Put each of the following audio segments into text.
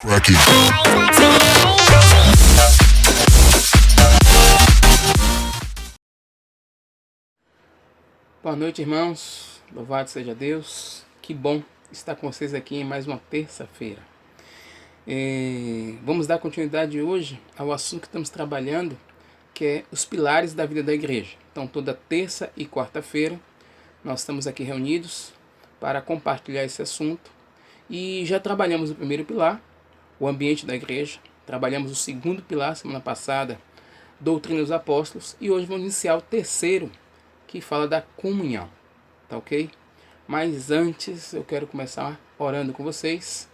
Crack it. Boa noite, irmãos. Louvado seja Deus. Que bom estar com vocês aqui em mais uma terça-feira. Vamos dar continuidade hoje ao assunto que estamos trabalhando, que é os pilares da vida da igreja. Então, toda terça e quarta-feira nós estamos aqui reunidos para compartilhar esse assunto. E já trabalhamos o primeiro pilar, o ambiente da igreja. Trabalhamos o segundo pilar semana passada, doutrina dos apóstolos. E hoje vamos iniciar o terceiro, que fala da comunhão. Tá ok? Mas antes eu quero começar orando com vocês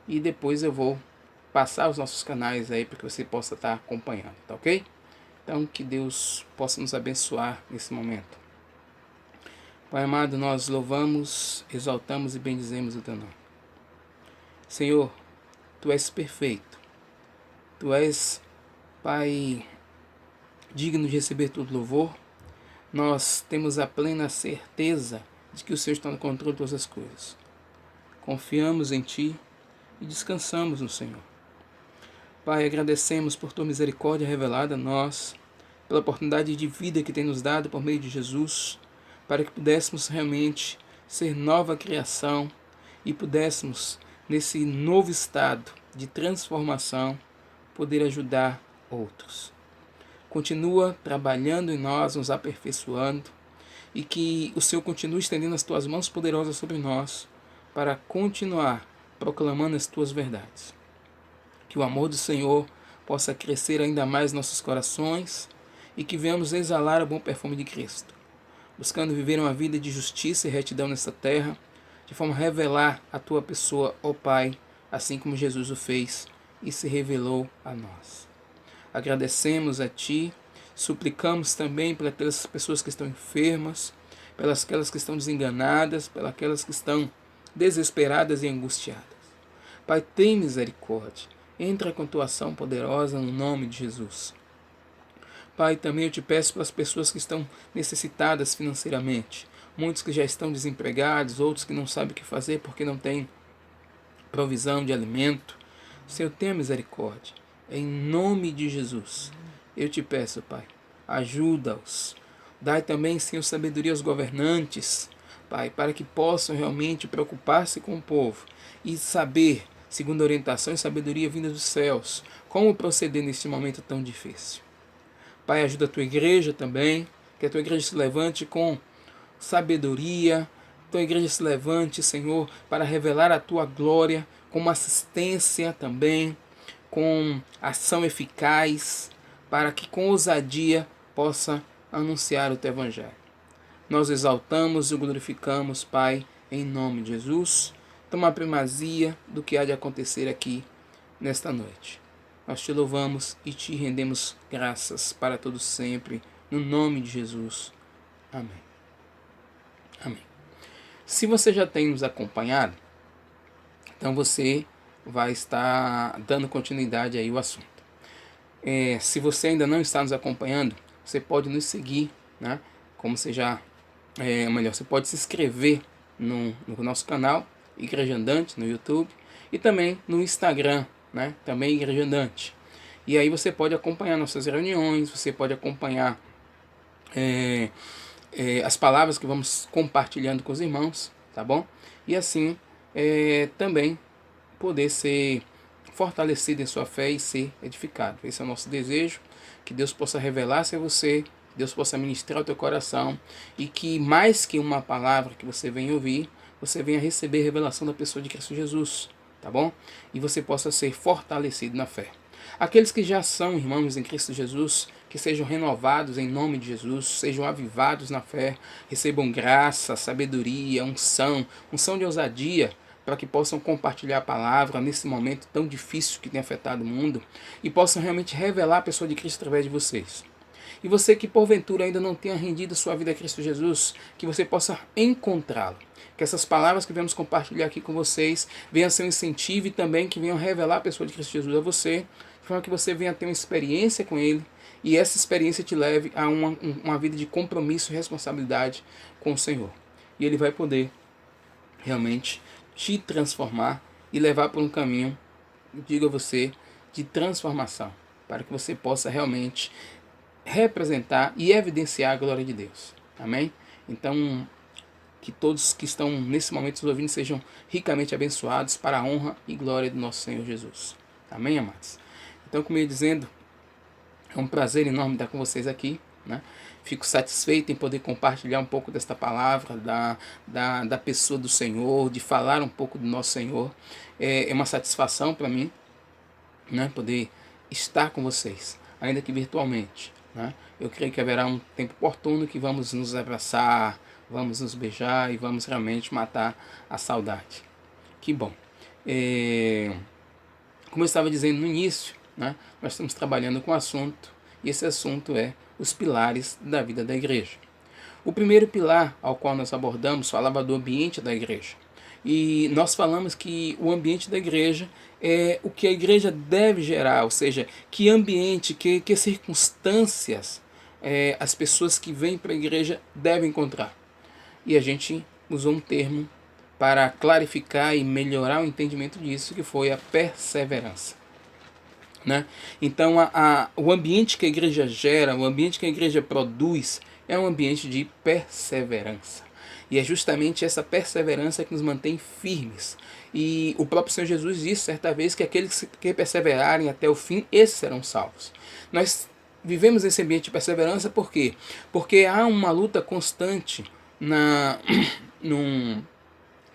e depois eu vou passar os nossos canais aí para que você possa estar acompanhando, tá ok? Então que Deus possa nos abençoar nesse momento. Pai amado, nós louvamos, exaltamos e bendizemos o teu nome. Senhor, tu és perfeito. Tu és, Pai, digno de receber todo louvor. Nós temos a plena certeza de que o Senhor está no controle de todas as coisas. Confiamos em Ti e descansamos no Senhor. Pai, agradecemos por Tua misericórdia revelada a nós, pela oportunidade de vida que tem nos dado por meio de Jesus, para que pudéssemos realmente ser nova criação e pudéssemos, nesse novo estado de transformação, poder ajudar outros. Continua trabalhando em nós, nos aperfeiçoando, e que o Senhor continue estendendo as Tuas mãos poderosas sobre nós, para continuar proclamando as Tuas verdades. Que o amor do Senhor possa crescer ainda mais em nossos corações, e que venhamos exalar o bom perfume de Cristo, buscando viver uma vida de justiça e retidão nesta terra, de forma a revelar a Tua pessoa, ó Pai, assim como Jesus o fez e se revelou a nós. Agradecemos a Ti, suplicamos também pelas aquelas pessoas que estão enfermas, pelas aquelas que estão desenganadas, pelas aquelas que estão desesperadas e angustiadas. Pai, tem misericórdia, entra com Tua ação poderosa no nome de Jesus. Pai, também eu te peço pelas pessoas que estão necessitadas financeiramente, muitos que já estão desempregados, outros que não sabem o que fazer porque não têm provisão de alimento. Senhor, tenha misericórdia. Em nome de Jesus, eu te peço, Pai, ajuda-os. Dai também, Senhor, sabedoria aos governantes, Pai, para que possam realmente preocupar-se com o povo e saber, segundo a orientação e sabedoria vinda dos céus, como proceder neste momento tão difícil. Pai, ajuda a tua igreja também, que a tua igreja se levante com sabedoria, tua igreja se levante, Senhor, para revelar a tua glória, com uma assistência também, com ação eficaz, para que com ousadia possa anunciar o teu evangelho. Nós exaltamos e glorificamos, Pai, em nome de Jesus. Toma a primazia do que há de acontecer aqui nesta noite. Nós te louvamos e te rendemos graças para todos sempre, no nome de Jesus. Amém. Amém. Se você já tem nos acompanhado, então você vai estar dando continuidade aí ao assunto. Se você ainda não está nos acompanhando, você pode nos seguir, né? Como você já, você pode se inscrever no nosso canal Igreja Andante no YouTube e também no Instagram, né? Também Igreja Andante. E aí você pode acompanhar nossas reuniões, você pode acompanhar as palavras que vamos compartilhando com os irmãos, tá bom? E assim também poder ser fortalecido em sua fé e ser edificado. Esse é o nosso desejo, que Deus possa revelar-se a você, que Deus possa ministrar o teu coração e que mais que uma palavra que você venha ouvir, você venha receber a revelação da pessoa de Cristo Jesus, tá bom? E você possa ser fortalecido na fé. Aqueles que já são irmãos em Cristo Jesus, que sejam renovados em nome de Jesus, sejam avivados na fé, recebam graça, sabedoria, unção de ousadia, para que possam compartilhar a palavra nesse momento tão difícil que tem afetado o mundo e possam realmente revelar a pessoa de Cristo através de vocês. E você que porventura ainda não tenha rendido sua vida a Cristo Jesus, que você possa encontrá-lo. Que essas palavras que vamos compartilhar aqui com vocês venham ser um incentivo e também que venham revelar a pessoa de Cristo Jesus a você, de forma que você venha ter uma experiência com Ele e essa experiência te leve a uma vida de compromisso e responsabilidade com o Senhor. E Ele vai poder realmente te transformar e levar por um caminho digo a você, de transformação, para que você possa realmente representar e evidenciar a glória de Deus. Amém? Então, que todos que estão nesse momento nos ouvindo sejam ricamente abençoados para a honra e glória do nosso Senhor Jesus. Amém, amados? Então, como eu ia dizendo, é um prazer enorme estar com vocês aqui, né? Fico satisfeito em poder compartilhar um pouco desta palavra, da pessoa do Senhor, de falar um pouco do nosso Senhor. É uma satisfação para mim, né? Poder estar com vocês, ainda que virtualmente, né? Eu creio que haverá um tempo oportuno que vamos nos abraçar, vamos nos beijar e vamos realmente matar a saudade. Que bom. Como eu estava dizendo no início, né, nós estamos trabalhando com um assunto, e esse assunto é os pilares da vida da igreja. O primeiro pilar ao qual nós abordamos falava do ambiente da igreja. E nós falamos que o ambiente da igreja é o que a igreja deve gerar, ou seja, que ambiente, que circunstâncias as pessoas que vêm para a igreja devem encontrar. E a gente usou um termo para clarificar e melhorar o entendimento disso, que foi a perseverança. Né? Então, o ambiente que a igreja gera, o ambiente que a igreja produz, é um ambiente de perseverança. E é justamente essa perseverança que nos mantém firmes. E o próprio Senhor Jesus disse certa vez que aqueles que perseverarem até o fim, esses serão salvos. Nós vivemos esse ambiente de perseverança por quê? Porque há uma luta constante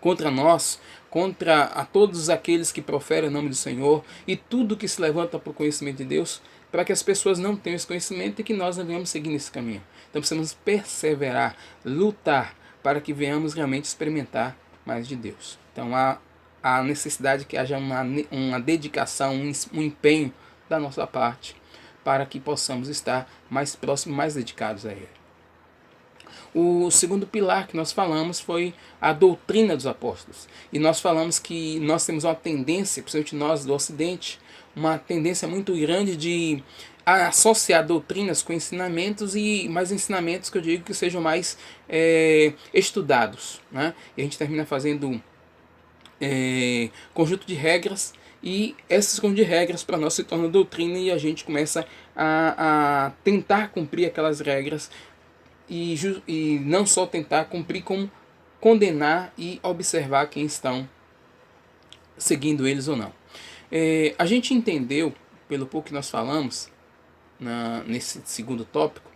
contra nós, contra a todos aqueles que proferem o nome do Senhor e tudo que se levanta para o conhecimento de Deus, para que as pessoas não tenham esse conhecimento e que nós devemos seguir nesse caminho. Então precisamos perseverar, lutar, para que venhamos realmente experimentar mais de Deus. Então há necessidade que haja uma dedicação, um empenho da nossa parte, para que possamos estar mais próximos, mais dedicados a Ele. O segundo pilar que nós falamos foi a doutrina dos apóstolos. E nós falamos que nós temos uma tendência, principalmente nós do Ocidente, uma tendência muito grande de associar doutrinas com ensinamentos, e mais ensinamentos que eu digo que sejam mais estudados. Né? E a gente termina fazendo conjunto de regras, e esses conjuntos de regras para nós se tornam doutrina, e a gente começa a tentar cumprir aquelas regras, e não só tentar cumprir, como condenar e observar quem estão seguindo eles ou não. A gente entendeu, pelo pouco que nós falamos nesse segundo tópico,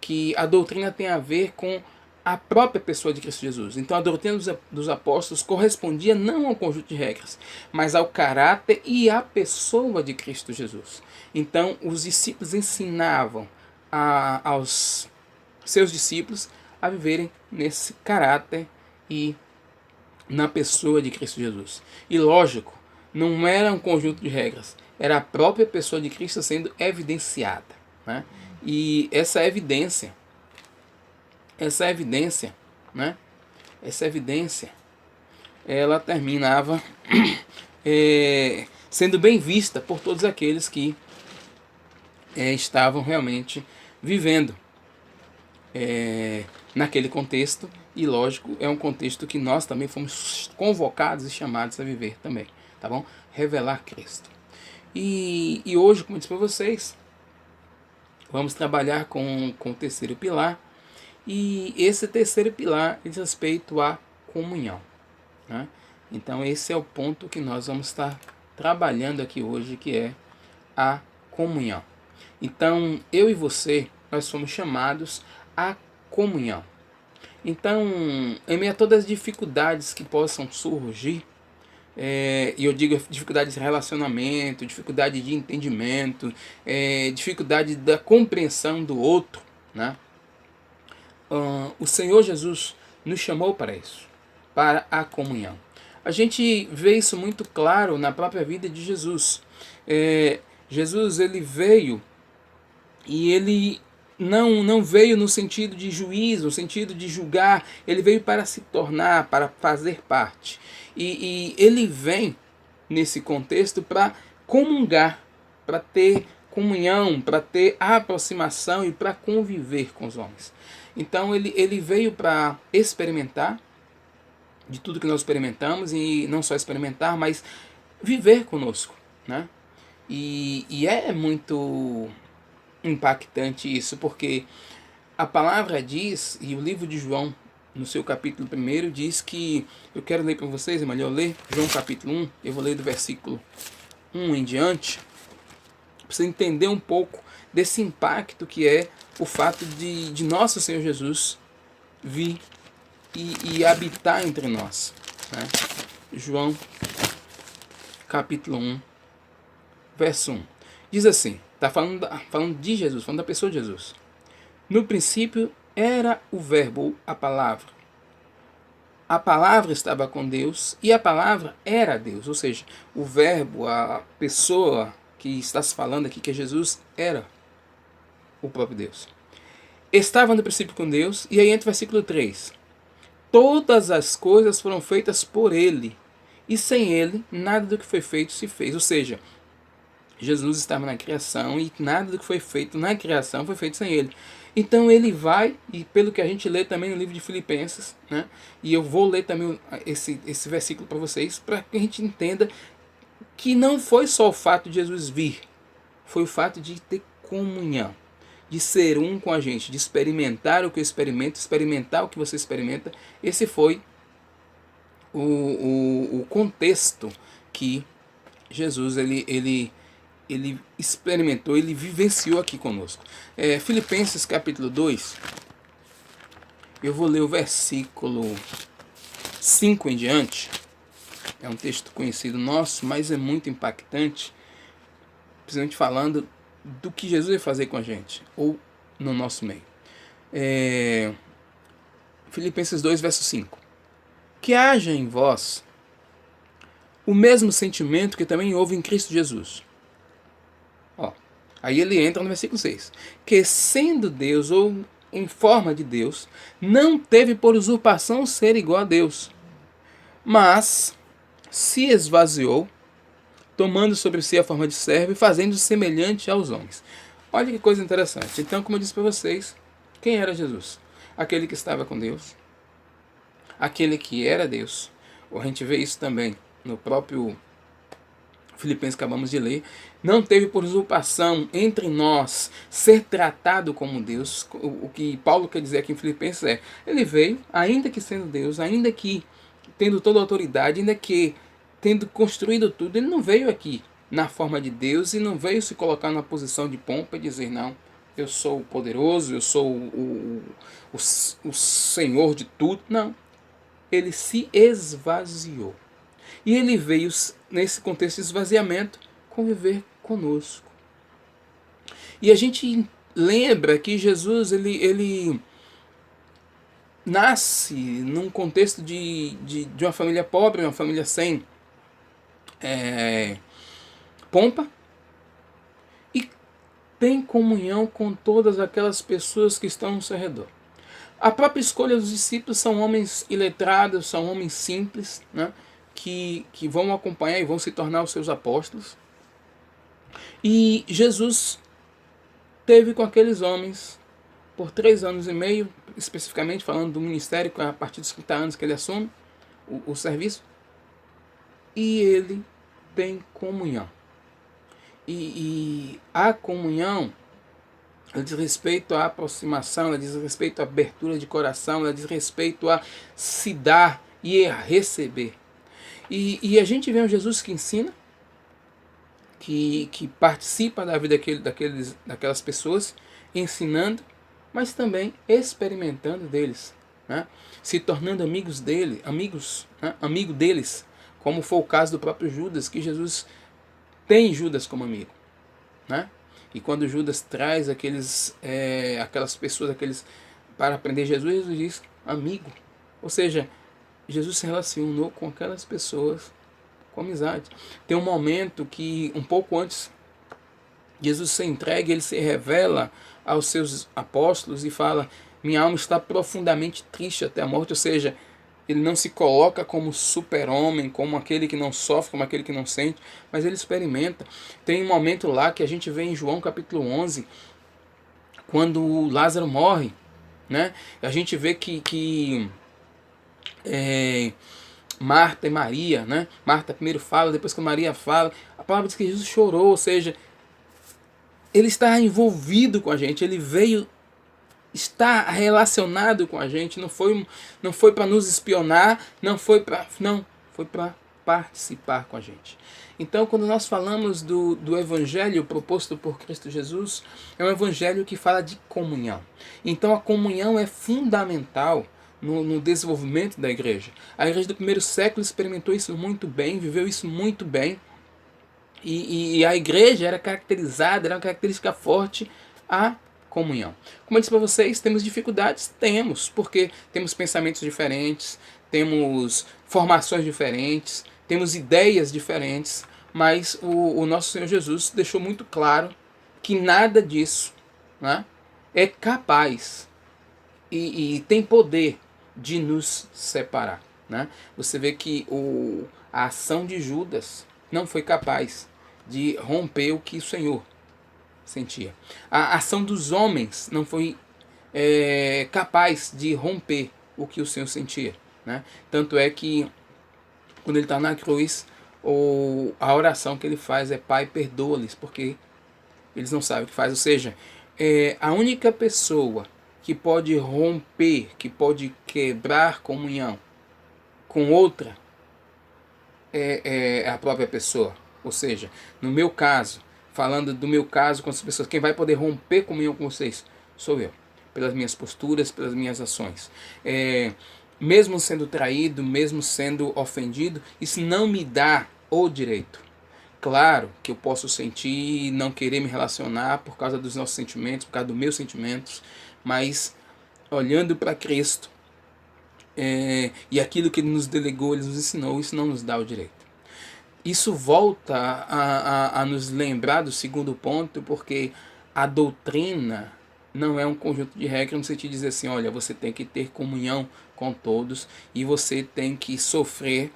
que a doutrina tem a ver com a própria pessoa de Cristo Jesus. Então a doutrina dos apóstolos correspondia não ao conjunto de regras, mas ao caráter e à pessoa de Cristo Jesus. Então os discípulos ensinavam aos seus discípulos a viverem nesse caráter e na pessoa de Cristo Jesus. E lógico, não era um conjunto de regras, era a própria pessoa de Cristo sendo evidenciada. Né? E essa evidência, né? Essa evidência, ela terminava sendo bem vista por todos aqueles que estavam realmente vivendo naquele contexto. E lógico, é um contexto que nós também fomos convocados e chamados a viver também, tá bom? Revelar Cristo. E hoje, como eu disse para vocês, vamos trabalhar com o terceiro pilar. E esse terceiro pilar diz respeito à comunhão. Né? Então esse é o ponto que nós vamos estar trabalhando aqui hoje, que é a comunhão. Então eu e você, nós fomos chamados à comunhão. Então, em meio a todas as dificuldades que possam surgir, e eu digo dificuldade de relacionamento, dificuldade de entendimento, dificuldade da compreensão do outro, né? O Senhor Jesus nos chamou para isso, para a comunhão. A gente vê isso muito claro na própria vida de Jesus. Jesus, ele veio, e ele não veio no sentido de juízo, no sentido de julgar. Ele veio para se tornar, para fazer parte. E ele vem nesse contexto para comungar, para ter comunhão, para ter aproximação e para conviver com os homens. Então ele veio para experimentar de tudo que nós experimentamos, e não só experimentar, mas viver conosco. né? E é muito impactante isso, porque a palavra diz, e o livro de João, no seu capítulo 1, diz que, eu quero ler para vocês, é melhor ler, João capítulo 1, eu vou ler do versículo 1 em diante, para você entender um pouco desse impacto que é o fato de nosso Senhor Jesus vir e habitar entre nós, né? João capítulo 1, verso 1. Diz assim, está falando de Jesus, falando da pessoa de Jesus. No princípio era o verbo, a palavra. A palavra estava com Deus e a palavra era Deus. Ou seja, o verbo, a pessoa que está se falando aqui, que é Jesus, era o próprio Deus. Estava no princípio com Deus, e aí entra o versículo 3. Todas as coisas foram feitas por Ele, e sem Ele, nada do que foi feito se fez. Ou seja, Jesus estava na criação e nada do que foi feito na criação foi feito sem Ele. Então ele vai, e pelo que a gente lê também no livro de Filipenses, né? E eu vou ler também esse versículo para vocês, para que a gente entenda que não foi só o fato de Jesus vir, foi o fato de ter comunhão, de ser um com a gente, de experimentar o que eu experimento, experimentar o que você experimenta. Esse foi o contexto que Jesus ele experimentou, ele vivenciou aqui conosco. Filipenses capítulo 2, eu vou ler o versículo 5 em diante. É um texto conhecido nosso, mas é muito impactante, principalmente falando do que Jesus vai fazer com a gente, ou no nosso meio. Filipenses 2, verso 5. Que haja em vós o mesmo sentimento que também houve em Cristo Jesus. Aí ele entra no versículo 6. Que sendo Deus, ou em forma de Deus, não teve por usurpação ser igual a Deus, mas se esvaziou, tomando sobre si a forma de servo e fazendo-se semelhante aos homens. Olha que coisa interessante. Então, como eu disse para vocês, quem era Jesus? Aquele que estava com Deus, aquele que era Deus. A gente vê isso também no próprio Filipenses que acabamos de ler. Não teve por usurpação entre nós ser tratado como Deus. O que Paulo quer dizer aqui em Filipenses é, ele veio, ainda que sendo Deus, ainda que tendo toda a autoridade, ainda que tendo construído tudo, ele não veio aqui na forma de Deus e não veio se colocar numa posição de pompa e dizer, não, eu sou o poderoso, eu sou o Senhor de tudo. Não, ele se esvaziou. E ele veio, nesse contexto de esvaziamento, conviver conosco. E a gente lembra que Jesus ele nasce num contexto de uma família pobre, uma família sem pompa, e tem comunhão com todas aquelas pessoas que estão ao seu redor. A própria escolha dos discípulos são homens iletrados, são homens simples, né? Que vão acompanhar e vão se tornar os seus apóstolos. E Jesus teve com aqueles homens por 3 anos e meio, especificamente falando do ministério, a partir dos 30 anos que ele assume o serviço. E ele tem comunhão. E a comunhão, ela diz respeito à aproximação, ela diz respeito à abertura de coração, ela diz respeito a se dar e a receber. E a gente vê um Jesus que ensina, que participa da vida daquelas pessoas, ensinando, mas também experimentando deles, né? Se tornando amigos dele, né? Amigo deles, como foi o caso do próprio Judas, que Jesus tem Judas como amigo, né? E quando Judas traz aquelas pessoas para aprender Jesus, Jesus diz amigo. Ou seja, Jesus se relacionou com aquelas pessoas com amizade. Tem um momento que, um pouco antes Jesus ser entregue, ele se revela aos seus apóstolos e fala, minha alma está profundamente triste até a morte. Ou seja, ele não se coloca como super-homem, como aquele que não sofre, como aquele que não sente, mas ele experimenta. Tem um momento lá que a gente vê em João capítulo 11, quando Lázaro morre, né? A gente vê que Marta e Maria, né? Marta primeiro fala, depois que Maria fala. A palavra diz que Jesus chorou, ou seja, ele está envolvido com a gente, ele veio, está relacionado com a gente, não foi para nos espionar, foi para participar com a gente. Então, quando nós falamos do evangelho proposto por Cristo Jesus, é um evangelho que fala de comunhão. Então, a comunhão é fundamental no desenvolvimento da igreja. A igreja do primeiro século experimentou isso muito bem, viveu isso muito bem. E a igreja era caracterizada, era uma característica forte, a comunhão. Como eu disse para vocês, temos dificuldades? Temos, porque temos pensamentos diferentes, temos formações diferentes, temos ideias diferentes, mas o nosso Senhor Jesus deixou muito claro que nada disso, né, é capaz e tem poder de nos separar. Né? Você vê que a ação de Judas não foi capaz de romper o que o Senhor sentia. A ação dos homens não foi capaz de romper o que o Senhor sentia. Né? Tanto é que quando ele está na cruz, a oração que ele faz é: Pai, perdoa-lhes, porque eles não sabem o que faz. Ou seja, a única pessoa que pode romper, que pode quebrar comunhão com outra, é a própria pessoa. Ou seja, no meu caso, falando do meu caso com as pessoas, quem vai poder romper comunhão com vocês sou eu, pelas minhas posturas, pelas minhas ações. Mesmo sendo traído, mesmo sendo ofendido, isso não me dá o direito. Claro que eu posso sentir e não querer me relacionar por causa dos nossos sentimentos, por causa dos meus sentimentos, mas olhando para Cristo e aquilo que Ele nos delegou, Ele nos ensinou, isso não nos dá o direito. Isso volta a nos lembrar do segundo ponto, porque a doutrina não é um conjunto de regras no sentido de dizer assim: olha, você tem que ter comunhão com todos e você tem que sofrer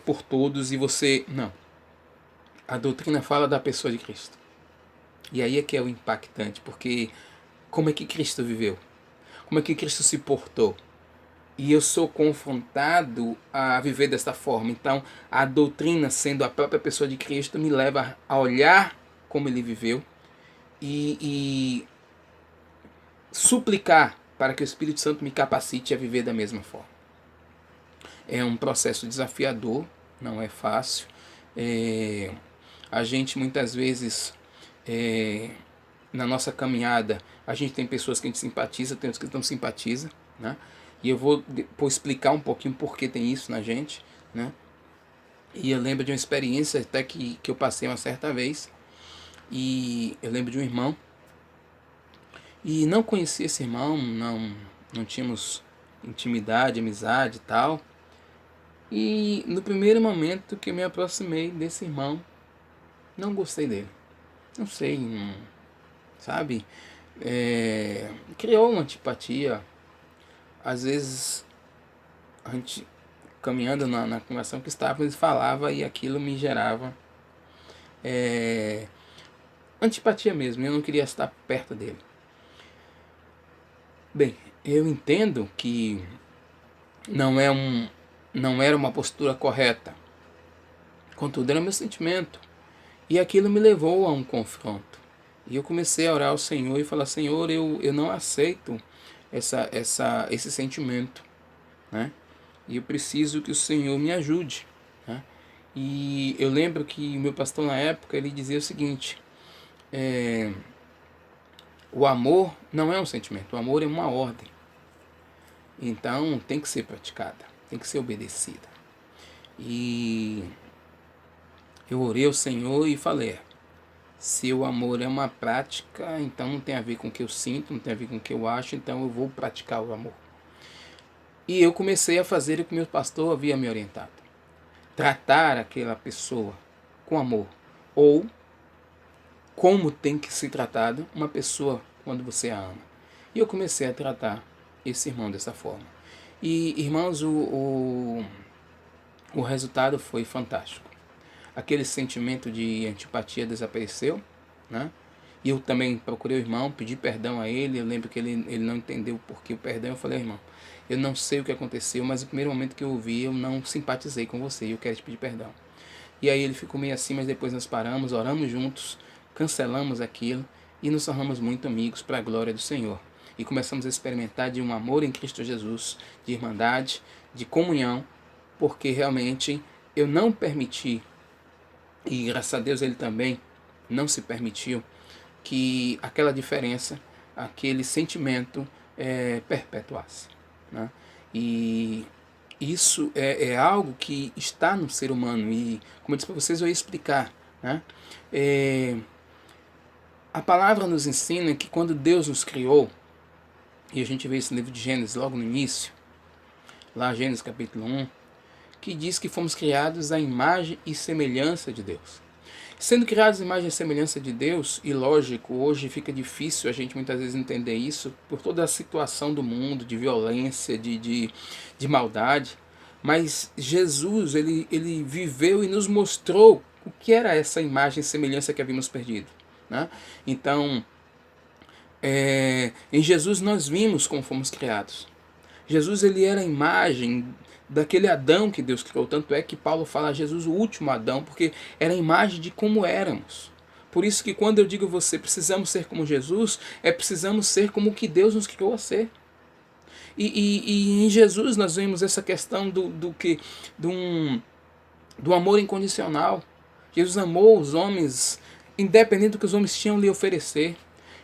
por todos e você... Não. A doutrina fala da pessoa de Cristo. E aí é que é o impactante, porque como é que Cristo viveu? Como é que Cristo se portou? E eu sou confrontado a viver desta forma. Então, a doutrina, sendo a própria pessoa de Cristo, me leva a olhar como ele viveu e suplicar para que o Espírito Santo me capacite a viver da mesma forma. É um processo desafiador, não é fácil. A gente muitas vezes, na nossa caminhada, a gente tem pessoas que a gente simpatiza, tem outros que não simpatiza, né? E eu vou depois explicar um pouquinho por que tem isso na gente, né? E eu lembro de uma experiência até que eu passei uma certa vez. E eu lembro de um irmão. E não conhecia esse irmão, não tínhamos intimidade, amizade e tal. E no primeiro momento que eu me aproximei desse irmão, não gostei dele. Não sei, sabe? Criou uma antipatia. Às vezes, a gente caminhando na conversação que estava, ele falava e aquilo me gerava antipatia mesmo. Eu não queria estar perto dele. Bem, eu entendo que não era uma postura correta. Contudo, era meu sentimento. E aquilo me levou a um confronto. E eu comecei a orar ao Senhor e falar: Senhor, eu não aceito esse sentimento, né? E eu preciso que o Senhor me ajude, né? E eu lembro que o meu pastor na época, ele dizia o seguinte: o amor não é um sentimento, o amor é uma ordem. Então tem que ser praticada, tem que ser obedecida. E eu orei ao Senhor e falei: se o amor é uma prática, então não tem a ver com o que eu sinto, não tem a ver com o que eu acho, então eu vou praticar o amor. E eu comecei a fazer o que meu pastor havia me orientado. Tratar aquela pessoa com amor. Ou como tem que ser tratado uma pessoa quando você a ama. E eu comecei a tratar esse irmão dessa forma. E, irmãos, o resultado foi fantástico. Aquele sentimento de antipatia desapareceu, né? E eu também procurei o irmão, pedi perdão a ele. Eu lembro que ele não entendeu por que o perdão. Eu falei, irmão, eu não sei o que aconteceu, mas no primeiro momento que eu ouvi, eu não simpatizei com você e eu quero te pedir perdão. E aí ele ficou meio assim, mas depois nós paramos, oramos juntos, cancelamos aquilo e nos tornamos muito amigos para a glória do Senhor. E começamos a experimentar de um amor em Cristo Jesus, de irmandade, de comunhão, porque realmente eu não permiti, e graças a Deus ele também não se permitiu, que aquela diferença, aquele sentimento perpetuasse, né? E isso é algo que está no ser humano e, como eu disse para vocês, eu ia explicar, né? A palavra nos ensina que quando Deus nos criou, e a gente vê esse livro de Gênesis logo no início, lá Gênesis capítulo 1, que diz que fomos criados à imagem e semelhança de Deus. Sendo criados à imagem e semelhança de Deus, e lógico, hoje fica difícil a gente muitas vezes entender isso, por toda a situação do mundo, de violência, de maldade, mas Jesus, ele viveu e nos mostrou o que era essa imagem e semelhança que havíamos perdido, né? Então, em Jesus nós vimos como fomos criados. Jesus, ele era a imagem daquele Adão que Deus criou. Tanto é que Paulo fala a Jesus o último Adão, porque era a imagem de como éramos. Por isso que quando eu digo a você, precisamos ser como Jesus, precisamos ser como o que Deus nos criou a ser. E em Jesus nós vemos essa questão do amor incondicional. Jesus amou os homens, independente do que os homens tinham lhe oferecer.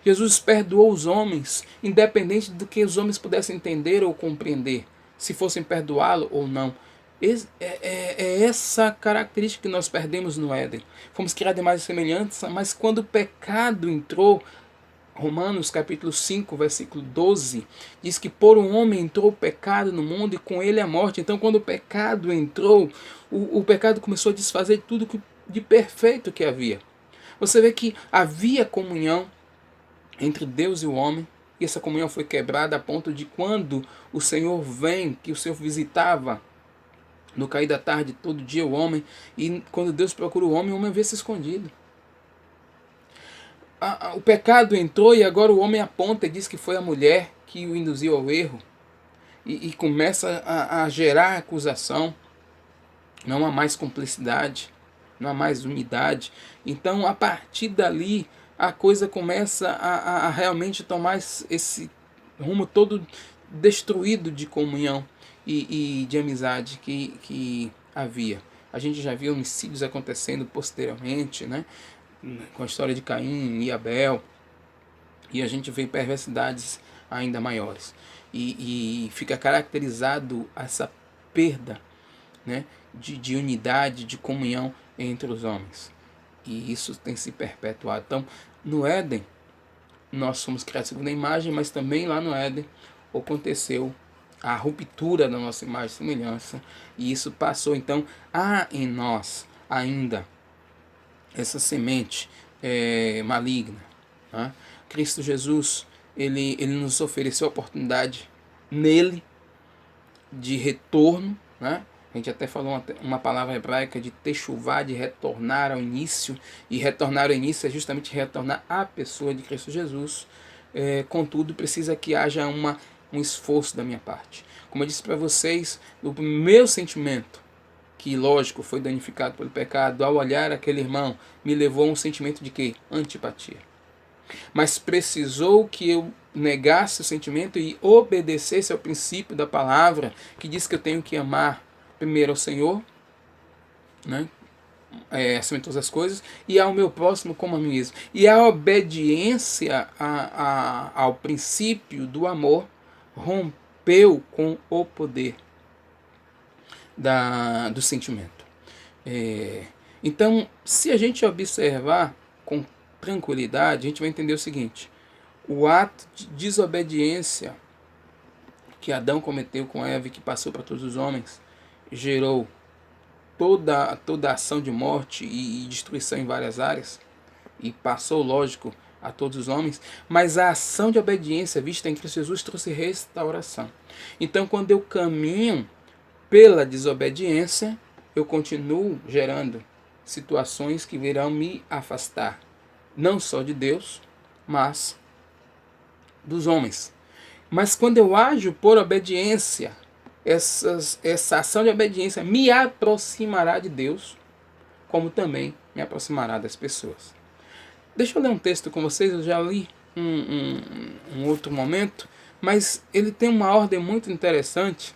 Jesus perdoou os homens, independente do que os homens pudessem entender ou compreender, se fossem perdoá-lo ou não. É essa característica que nós perdemos no Éden. Fomos criados em mais semelhança, mas quando o pecado entrou, Romanos capítulo 5, versículo 12, diz que por um homem entrou o pecado no mundo e com ele a morte. Então quando o pecado entrou, o pecado começou a desfazer tudo de perfeito que havia. Você vê que havia comunhão entre Deus e o homem, e essa comunhão foi quebrada a ponto de quando o Senhor vem, que o Senhor visitava no cair da tarde todo dia o homem, e quando Deus procura o homem vê-se escondido. O pecado entrou e agora o homem aponta e diz que foi a mulher que o induziu ao erro, e começa a gerar acusação. Não há mais cumplicidade, não há mais unidade. Então a partir dali a coisa começa a realmente tomar esse rumo todo destruído de comunhão e de amizade que havia. A gente já viu homicídios acontecendo posteriormente, né? Com a história de Caim e Abel, e a gente vê perversidades ainda maiores. E fica caracterizado essa perda, né? de unidade, de comunhão entre os homens. E isso tem se perpetuado. Então, no Éden, nós fomos criados segundo a imagem, mas também lá no Éden aconteceu a ruptura da nossa imagem e semelhança, e isso passou. Então, há em nós ainda essa semente maligna, né? Cristo Jesus, ele nos ofereceu a oportunidade nele de retorno, né? A gente até falou uma palavra hebraica de techuvá, de retornar ao início. E retornar ao início é justamente retornar à pessoa de Cristo Jesus. Contudo, precisa que haja um esforço da minha parte. Como eu disse para vocês, o meu sentimento, que lógico foi danificado pelo pecado, ao olhar aquele irmão, me levou a um sentimento de quê? Antipatia. Mas precisou que eu negasse o sentimento e obedecesse ao princípio da palavra, que diz que eu tenho que amar primeiro ao Senhor, né? Acima de todas as coisas, e ao meu próximo como a mim mesmo. E a obediência ao princípio do amor rompeu com o poder do sentimento. Então, se a gente observar com tranquilidade, a gente vai entender o seguinte: o ato de desobediência que Adão cometeu com Eva e que passou para todos os homens gerou toda a ação de morte e destruição em várias áreas, e passou, lógico, a todos os homens, mas a ação de obediência vista em Cristo Jesus trouxe restauração. Então, quando eu caminho pela desobediência, eu continuo gerando situações que virão me afastar, não só de Deus, mas dos homens. Mas quando eu ajo por obediência, essa ação de obediência me aproximará de Deus, como também me aproximará das pessoas. Deixa eu ler um texto com vocês, eu já li um outro momento, mas ele tem uma ordem muito interessante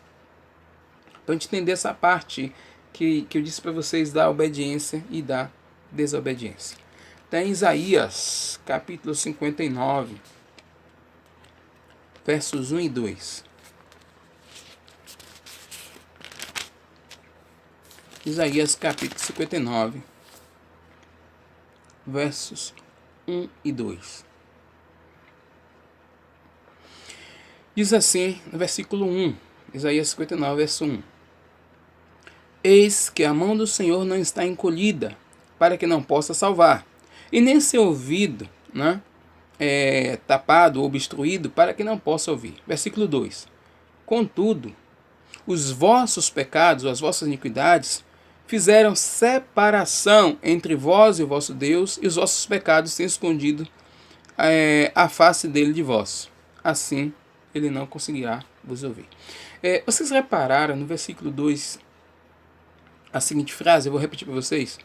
para a gente entender essa parte que eu disse para vocês da obediência e da desobediência. Tem Isaías, capítulo 59, versos 1 e 2. Isaías, capítulo 59, versos 1 e 2. Diz assim, no versículo 1, Isaías 59, verso 1. Eis que a mão do Senhor não está encolhida, para que não possa salvar, e nem seu ouvido, tapado ou obstruído, para que não possa ouvir. Versículo 2. Contudo, os vossos pecados, as vossas iniquidades, fizeram separação entre vós e o vosso Deus, e os vossos pecados têm escondido a face dele de vós. Assim, ele não conseguirá vos ouvir. Vocês repararam no versículo 2 a seguinte frase? Eu vou repetir para vocês.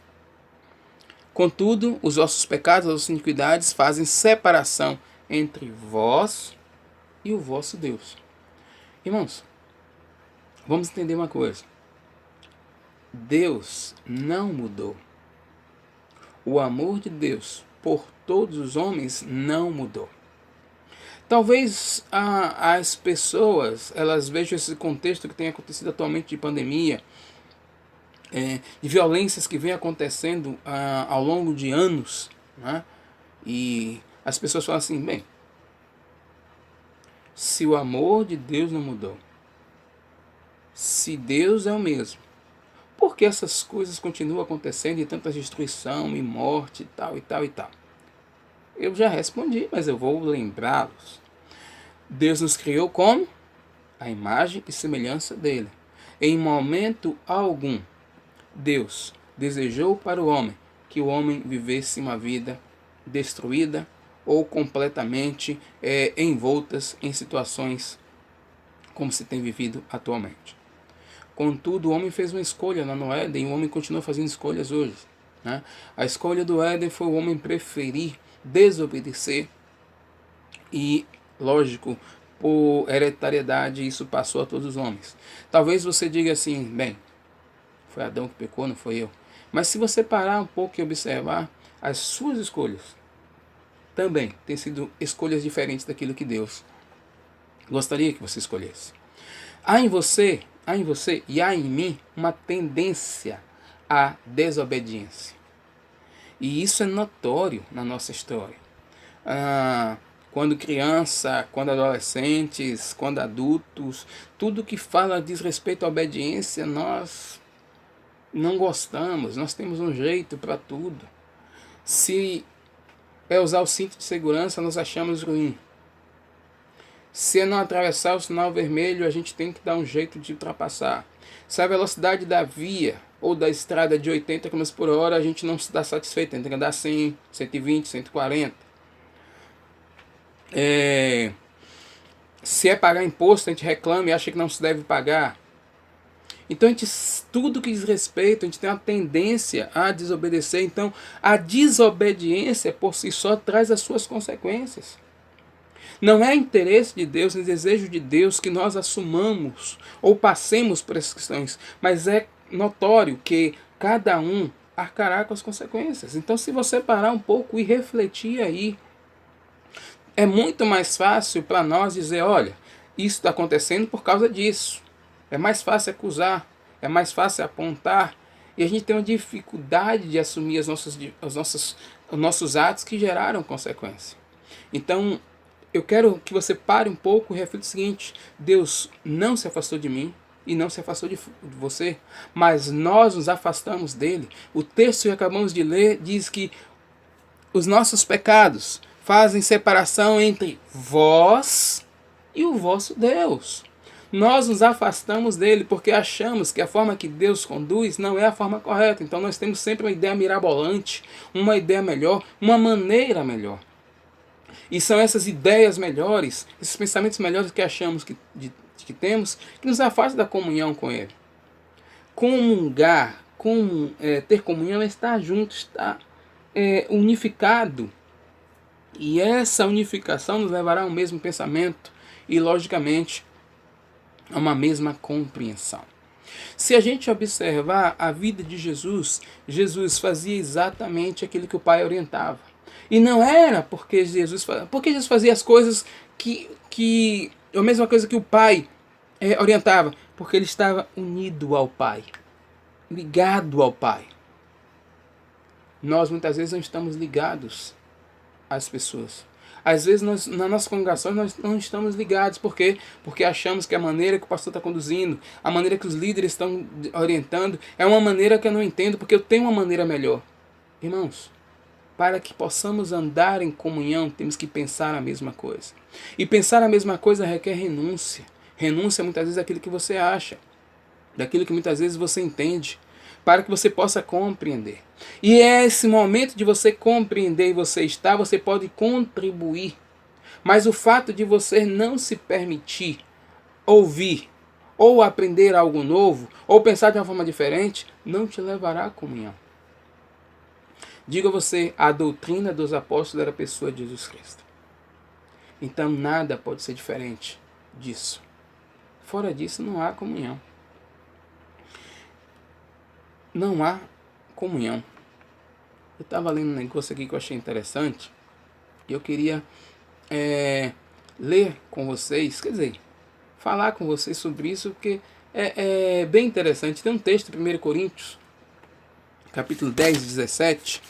Contudo, os vossos pecados, as vossas iniquidades fazem separação entre vós e o vosso Deus. Irmãos, vamos entender uma coisa. Deus não mudou. O amor de Deus por todos os homens não mudou. Talvez as pessoas elas vejam esse contexto que tem acontecido atualmente de pandemia, de violências que vem acontecendo ao longo de anos, e as pessoas falam assim, bem, se o amor de Deus não mudou, se Deus é o mesmo, por que essas coisas continuam acontecendo e tanta destruição e morte e tal e tal e tal? Eu já respondi, mas eu vou lembrá-los. Deus nos criou como? A imagem e semelhança dele. Em momento algum, Deus desejou para o homem que o homem vivesse uma vida destruída ou completamente envoltas em situações como se tem vivido atualmente. Contudo, o homem fez uma escolha lá no Éden e o homem continua fazendo escolhas hoje. A escolha do Éden foi o homem preferir desobedecer e, lógico, por hereditariedade, isso passou a todos os homens. Talvez você diga assim, bem, foi Adão que pecou, não foi eu. Mas se você parar um pouco e observar, as suas escolhas também têm sido escolhas diferentes daquilo que Deus gostaria que você escolhesse. Há em você e há em mim uma tendência à desobediência. E isso é notório na nossa história. Quando criança, quando adolescentes, quando adultos, tudo que fala diz respeito à obediência, nós não gostamos, nós temos um jeito para tudo. Se é usar o cinto de segurança, nós achamos ruim. Se é não atravessar o sinal vermelho, a gente tem que dar um jeito de ultrapassar. Se a velocidade da via ou da estrada de 80 km por hora, a gente não se dá satisfeito, tem que andar 100, 120, 140. Se é pagar imposto, a gente reclama e acha que não se deve pagar. Então, tudo que diz respeito, a gente tem uma tendência a desobedecer. Então, a desobediência por si só traz as suas consequências. Não é interesse de Deus, nem desejo de Deus que nós assumamos ou passemos por essas questões, mas é notório que cada um arcará com as consequências. Então, se você parar um pouco e refletir aí, é muito mais fácil para nós dizer, olha, isso está acontecendo por causa disso. É mais fácil acusar, é mais fácil apontar, e a gente tem uma dificuldade de assumir os nossos atos que geraram consequência. Então, eu quero que você pare um pouco e reflita o seguinte, Deus não se afastou de mim e não se afastou de você, mas nós nos afastamos dele. O texto que acabamos de ler diz que os nossos pecados fazem separação entre vós e o vosso Deus. Nós nos afastamos dele porque achamos que a forma que Deus conduz não é a forma correta. Então nós temos sempre uma ideia mirabolante, uma ideia melhor, uma maneira melhor. E são essas ideias melhores, esses pensamentos melhores que achamos que temos, que nos afastam da comunhão com Ele. Comungar, ter comunhão é estar junto, estar unificado. E essa unificação nos levará ao mesmo pensamento e, logicamente, a uma mesma compreensão. Se a gente observar a vida de Jesus, Jesus fazia exatamente aquilo que o Pai orientava. E não era porque Jesus fazia as coisas a mesma coisa que o Pai orientava, porque ele estava unido ao Pai, ligado ao Pai. Nós muitas vezes não estamos ligados às pessoas. Às vezes na nossa congregação nós não estamos ligados. Por quê? Porque achamos que a maneira que o pastor está conduzindo, a maneira que os líderes estão orientando, é uma maneira que eu não entendo, porque eu tenho uma maneira melhor. Irmãos, para que possamos andar em comunhão, temos que pensar a mesma coisa. E pensar a mesma coisa requer renúncia. Renúncia muitas vezes é aquilo que você acha, daquilo que muitas vezes você entende, para que você possa compreender. E é esse momento de você compreender e você pode contribuir. Mas o fato de você não se permitir ouvir, ou aprender algo novo, ou pensar de uma forma diferente, não te levará à comunhão. Diga você, a doutrina dos apóstolos era a pessoa de Jesus Cristo. Então nada pode ser diferente disso. Fora disso não há comunhão. Não há comunhão. Eu estava lendo um negócio aqui que eu achei interessante. E eu queria ler com vocês, quer dizer, falar com vocês sobre isso, porque é bem interessante. Tem um texto, 1 Coríntios, capítulo 10, 17.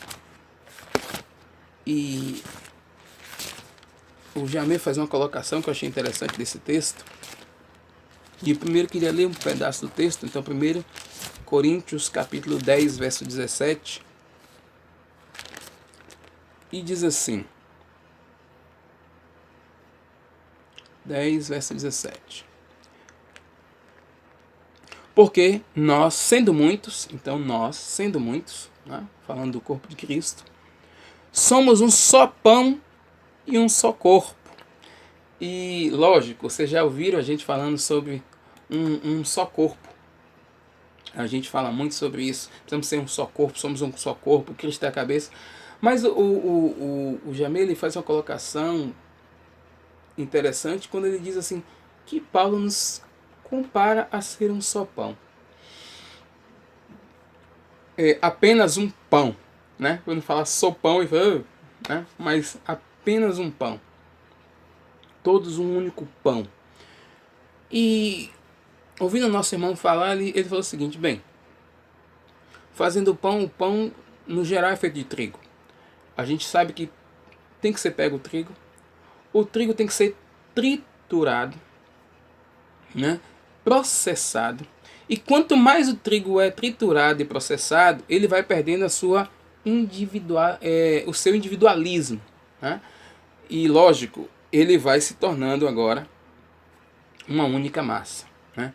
E o Jamê faz uma colocação que eu achei interessante desse texto. E primeiro eu queria ler um pedaço do texto. Então, 1 Coríntios, capítulo 10, verso 17. E diz assim. 10, verso 17. Porque nós, sendo muitos, né, falando do corpo de Cristo, somos um só pão e um só corpo. E, lógico, vocês já ouviram a gente falando sobre um só corpo. A gente fala muito sobre isso. Precisamos ser um só corpo, somos um só corpo, Cristo é a cabeça. Mas o Jamê, ele faz uma colocação interessante quando ele diz assim, que Paulo nos compara a ser um só pão. Apenas um pão, né? Quando fala só pão, né? Mas apenas um pão. Todos um único pão. E ouvindo o nosso irmão falar, ele falou o seguinte, bem, fazendo o pão no geral é feito de trigo. A gente sabe que tem que ser pego o trigo tem que ser triturado, né? Processado. E quanto mais o trigo é triturado e processado, ele vai perdendo o seu individualismo, né? E lógico, ele vai se tornando agora uma única massa, né?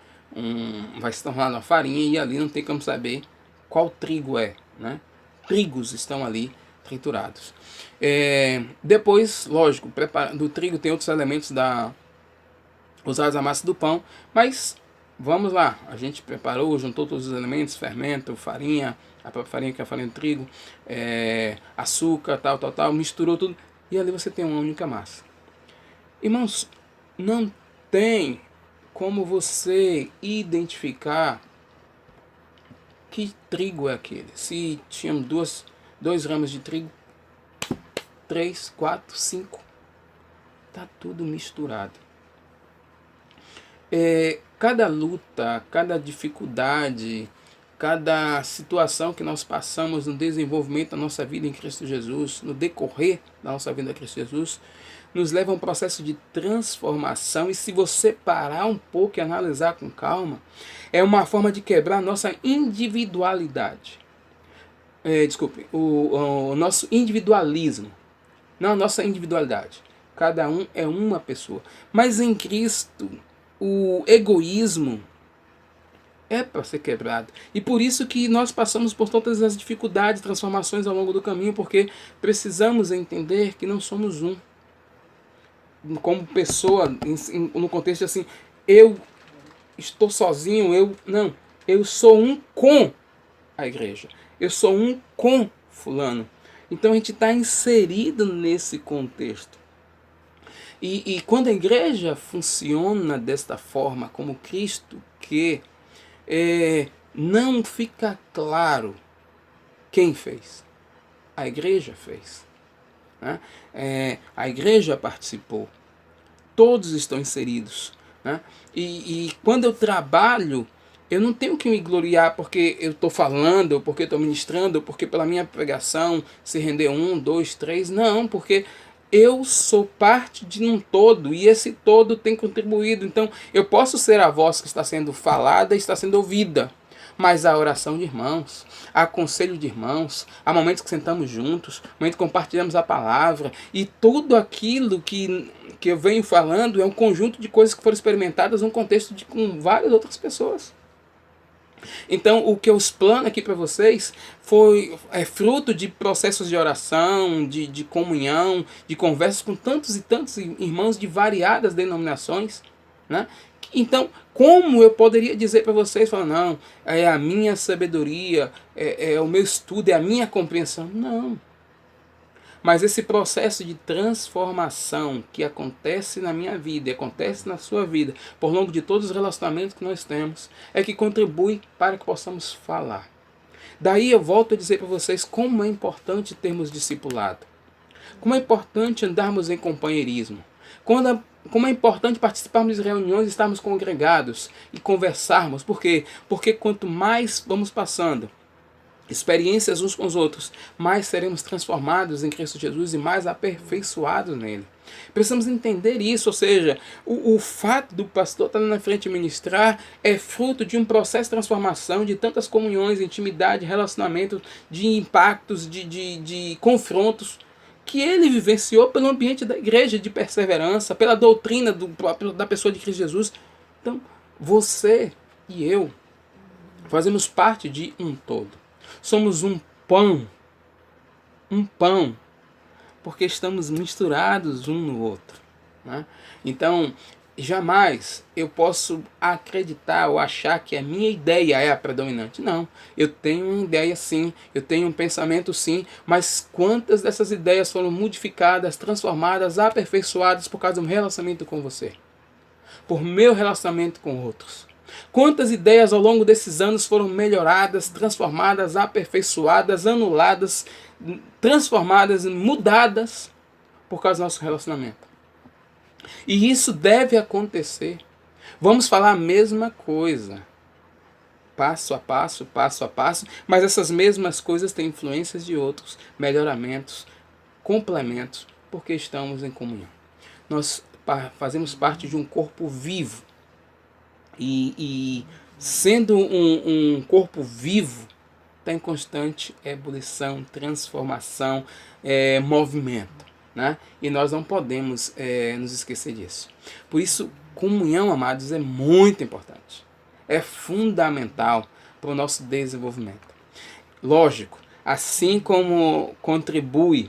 Vai se tornar uma farinha e ali não tem como saber qual trigo é, né? Trigos estão ali triturados. Depois, lógico, do trigo tem outros elementos usados na massa do pão, mas vamos lá, a gente preparou, juntou todos os elementos, fermento, farinha, a própria farinha que é a farinha de trigo, açúcar, tal, misturou tudo e ali você tem uma única massa. Irmãos, não tem como você identificar que trigo é aquele. Se tinham 2 ramos de trigo, 3, 4, 5, tá tudo misturado. Cada luta, cada dificuldade, cada situação que nós passamos no desenvolvimento da nossa vida em Cristo Jesus, no decorrer da nossa vida em Cristo Jesus, nos leva a um processo de transformação. E se você parar um pouco e analisar com calma, é uma forma de quebrar a nossa individualidade. O nosso individualismo, não a nossa individualidade. Cada um é uma pessoa. Mas em Cristo, o egoísmo é para ser quebrado. E por isso que nós passamos por todas as dificuldades, transformações ao longo do caminho, porque precisamos entender que não somos um. como pessoa, no contexto assim, eu estou sozinho, não, eu sou um com a igreja, eu sou um com fulano. Então a gente está inserido nesse contexto. E quando a igreja funciona desta forma, como Cristo quer, não fica claro quem fez. A igreja fez. Né? A igreja participou. Todos estão inseridos. Né? E quando eu trabalho, eu não tenho que me gloriar porque eu estou falando, ou porque estou ministrando, ou porque pela minha pregação se render 1, 2, 3. Não, porque eu sou parte de um todo e esse todo tem contribuído. Então eu posso ser a voz que está sendo falada e está sendo ouvida. Mas a oração de irmãos, há conselho de irmãos, há momentos que sentamos juntos, momentos que compartilhamos a palavra, e tudo aquilo que eu venho falando é um conjunto de coisas que foram experimentadas num contexto com várias outras pessoas. Então, o que eu explano aqui para vocês é fruto de processos de oração, de comunhão, de conversas com tantos e tantos irmãos de variadas denominações, né? Então, como eu poderia dizer para vocês, falar, não, é a minha sabedoria, é o meu estudo, é a minha compreensão? Não. Mas esse processo de transformação que acontece na minha vida e acontece na sua vida, por longo de todos os relacionamentos que nós temos, é que contribui para que possamos falar. Daí eu volto a dizer para vocês como é importante termos discipulado. Como é importante andarmos em companheirismo. Como é importante participarmos de reuniões, estarmos congregados e conversarmos. Por quê? Porque quanto mais vamos passando experiências uns com os outros, mais seremos transformados em Cristo Jesus e mais aperfeiçoados nele. Precisamos entender isso, ou seja, o fato do pastor estar na frente e ministrar é fruto de um processo de transformação, de tantas comunhões, intimidade, relacionamento, de impactos, de confrontos, que ele vivenciou pelo ambiente da igreja, de perseverança, pela doutrina da pessoa de Cristo Jesus. Então, você e eu fazemos parte de um todo. Somos um pão, porque estamos misturados um no outro. Né? Então, jamais eu posso acreditar ou achar que a minha ideia é a predominante. Não, eu tenho uma ideia sim, eu tenho um pensamento sim, mas quantas dessas ideias foram modificadas, transformadas, aperfeiçoadas por causa do meu relacionamento com você? Por meu relacionamento com outros? Quantas ideias ao longo desses anos foram melhoradas, transformadas, aperfeiçoadas, anuladas, transformadas, mudadas por causa do nosso relacionamento? E isso deve acontecer. Vamos falar a mesma coisa, passo a passo, mas essas mesmas coisas têm influências de outros, melhoramentos, complementos, porque estamos em comunhão. Nós fazemos parte de um corpo vivo. E sendo um corpo vivo, está em constante ebulição, transformação, movimento. Né? E nós não podemos nos esquecer disso. Por isso, comunhão, amados, é muito importante. É fundamental para o nosso desenvolvimento. Lógico, assim como contribui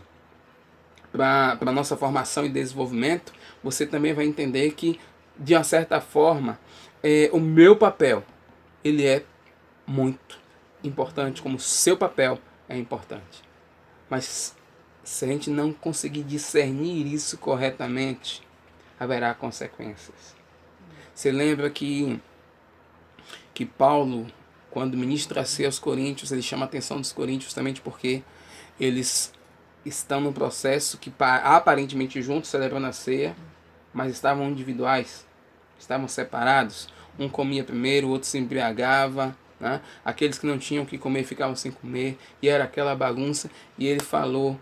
para a nossa formação e desenvolvimento, você também vai entender que, de uma certa forma, o meu papel ele é muito importante, como o seu papel é importante. Mas se a gente não conseguir discernir isso corretamente, haverá consequências. Você lembra que Paulo, quando ministra a ceia aos coríntios, ele chama a atenção dos coríntios justamente porque eles estão num processo que aparentemente juntos celebrando a ceia, mas estavam individuais, estavam separados. Um comia primeiro, o outro se embriagava, né? Aqueles que não tinham o que comer ficavam sem comer, e era aquela bagunça. E ele falou,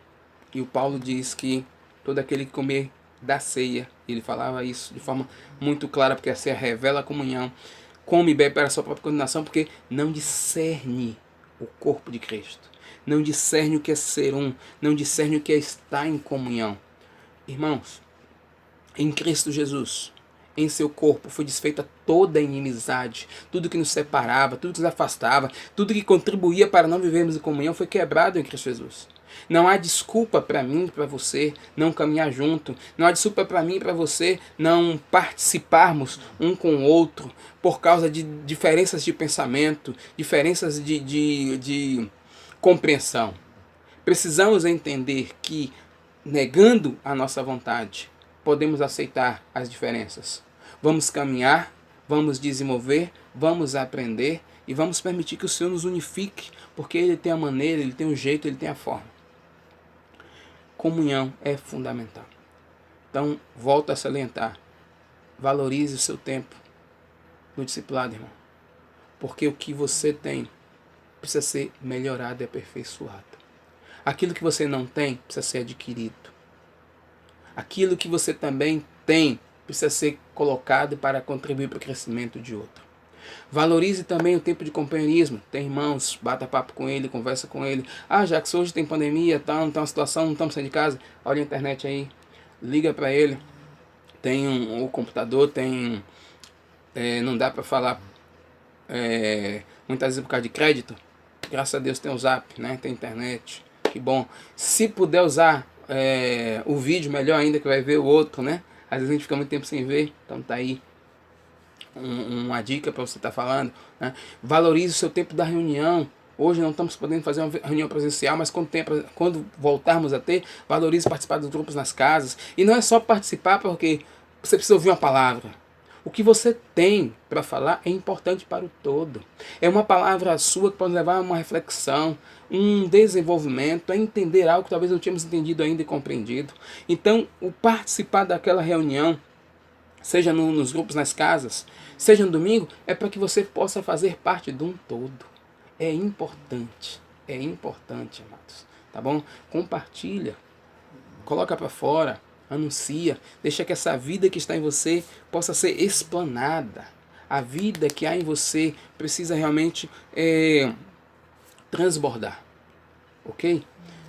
e o Paulo diz que todo aquele que comer da ceia, ele falava isso de forma muito clara, porque a ceia revela a comunhão, come e bebe para a sua própria condenação, porque não discerne o corpo de Cristo, não discerne o que é ser um, não discerne o que é estar em comunhão. Irmãos, em Cristo Jesus, em seu corpo foi desfeita toda a inimizade, tudo que nos separava, tudo que nos afastava, tudo que contribuía para não vivermos em comunhão foi quebrado em Cristo Jesus. Não há desculpa para mim e para você não caminhar junto. Não há desculpa para mim e para você não participarmos um com o outro por causa de diferenças de pensamento, diferenças de compreensão. Precisamos entender que, negando a nossa vontade, podemos aceitar as diferenças. Vamos caminhar, vamos desenvolver, vamos aprender e vamos permitir que o Senhor nos unifique, porque Ele tem a maneira, Ele tem o jeito, Ele tem a forma. Comunhão é fundamental. Então, volto a salientar. Valorize o seu tempo no discipulado, irmão. Porque o que você tem precisa ser melhorado e aperfeiçoado. Aquilo que você não tem precisa ser adquirido. Aquilo que você também tem precisa ser colocado para contribuir para o crescimento de outro. Valorize também o tempo de companheirismo. Tem irmãos, bata papo com ele, conversa com ele. Já que hoje tem pandemia, tá, não tem uma situação, não estamos saindo de casa, olha a internet aí, liga para ele. Tem o computador, tem... não dá para falar muitas vezes por causa de crédito. Graças a Deus tem o Zap, né? Tem internet, que bom. Se puder usar o vídeo, melhor ainda, que vai ver o outro, né? Às vezes a gente fica muito tempo sem ver, então tá aí uma dica para você estar falando, né? Valorize o seu tempo da reunião. Hoje não estamos podendo fazer uma reunião presencial, mas quando voltarmos a ter, valorize participar dos grupos nas casas. E não é só participar porque você precisa ouvir uma palavra. O que você tem para falar é importante para o todo. É uma palavra sua que pode levar a uma reflexão, um desenvolvimento, a entender algo que talvez não tínhamos entendido ainda e compreendido. Então, o participar daquela reunião, seja nos grupos nas casas, seja no domingo, é para que você possa fazer parte de um todo. É importante, amados, tá bom? Compartilha, coloca para fora, anuncia, deixa que essa vida que está em você possa ser explanada. A vida que há em você precisa realmente transbordar, ok?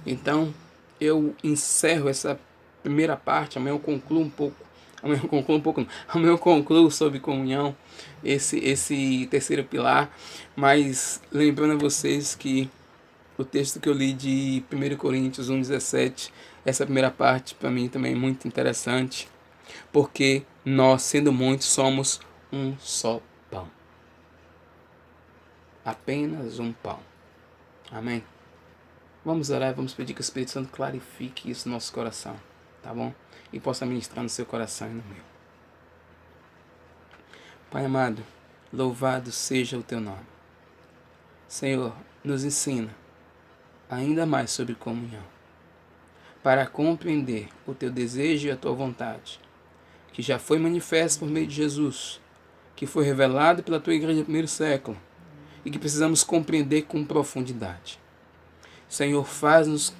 Então, eu encerro essa primeira parte, amanhã eu concluo um pouco. Amanhã eu concluo sobre comunhão, esse terceiro pilar, mas lembrando a vocês que o texto que eu li de 1 Coríntios 1,17, essa primeira parte para mim também é muito interessante, porque nós, sendo muitos, somos um só pão. Apenas um pão. Amém? Vamos orar, vamos pedir que o Espírito Santo clarifique isso no nosso coração, tá bom? E possa ministrar no seu coração e no meu. Pai amado, louvado seja o teu nome. Senhor, nos ensina ainda mais sobre comunhão, para compreender o teu desejo e a tua vontade, que já foi manifesto por meio de Jesus, que foi revelado pela tua igreja do primeiro século, e que precisamos compreender com profundidade. Senhor, faz-nos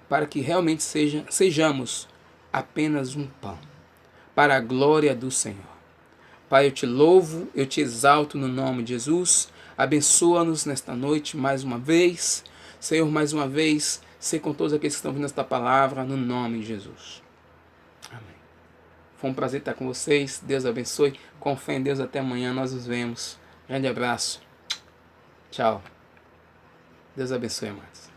para que realmente sejamos apenas um pão, para a glória do Senhor. Pai, eu te louvo, eu te exalto no nome de Jesus. Abençoa-nos nesta noite mais uma vez. Senhor, mais uma vez, ser com todos aqueles que estão ouvindo esta palavra, no nome de Jesus. Amém. Foi um prazer estar com vocês. Deus abençoe. Com fé em Deus, até amanhã. Nós nos vemos. Grande abraço. Tchau. Deus abençoe, amados.